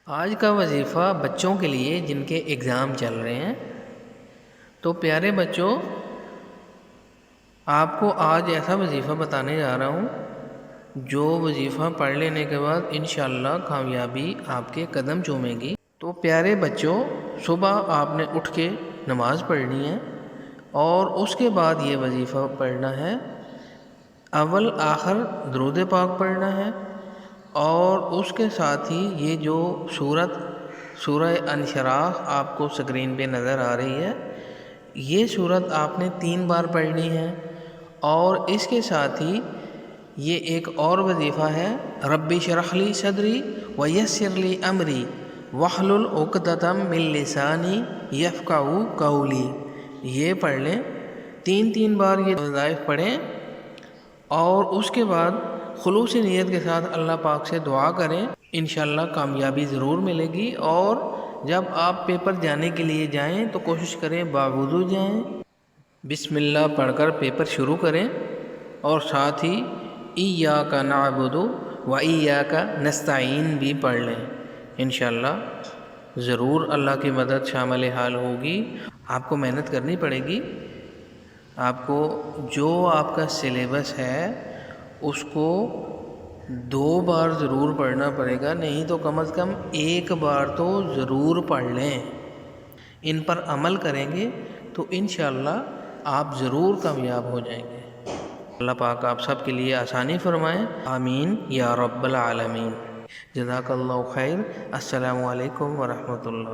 آج کا وظیفہ بچوں کے لیے جن کے اگزام چل رہے ہیں۔ تو پیارے بچوں، آپ کو آج ایسا وظیفہ بتانے جا رہا ہوں جو وظیفہ پڑھ لینے کے بعد انشاءاللہ کامیابی آپ کے قدم چومے گی۔ تو پیارے بچوں، صبح آپ نے اٹھ کے نماز پڑھنی ہے اور اس کے بعد یہ وظیفہ پڑھنا ہے۔ اول آخر درود پاک پڑھنا ہے اور اس کے ساتھ ہی یہ جو سورہ انشراح آپ کو سکرین پہ نظر آ رہی ہے، یہ سورت آپ نے 3 بار پڑھنی ہے۔ اور اس کے ساتھ ہی یہ ایک اور وظیفہ ہے، رب اشرح لی صدری ویسر لی امری واحلل عقدۃ من لسانی یفقہوا قولی، یہ پڑھ لیں۔ 3 بار یہ وظائف پڑھیں اور اس کے بعد خلوص نیت کے ساتھ اللہ پاک سے دعا کریں، انشاءاللہ کامیابی ضرور ملے گی۔ اور جب آپ پیپر جانے کے لیے جائیں تو کوشش کریں باوضو جائیں، بسم اللہ پڑھ کر پیپر شروع کریں اور ساتھ ہی ایاک نعبد و ایاک نستعین بھی پڑھ لیں۔ انشاءاللہ ضرور اللہ کی مدد شامل حال ہوگی۔ آپ کو محنت کرنی پڑے گی، آپ کو جو آپ کا سلیبس ہے اس کو 2 بار ضرور پڑھنا پڑے گا، نہیں تو کم از کم 1 بار تو ضرور پڑھ لیں۔ ان پر عمل کریں گے تو انشاءاللہ آپ ضرور کامیاب ہو جائیں گے۔ اللہ پاک آپ سب کے لیے آسانی فرمائیں، آمین یا رب العالمین۔ جزاک اللہ خیر۔ السلام علیکم ورحمۃ اللہ۔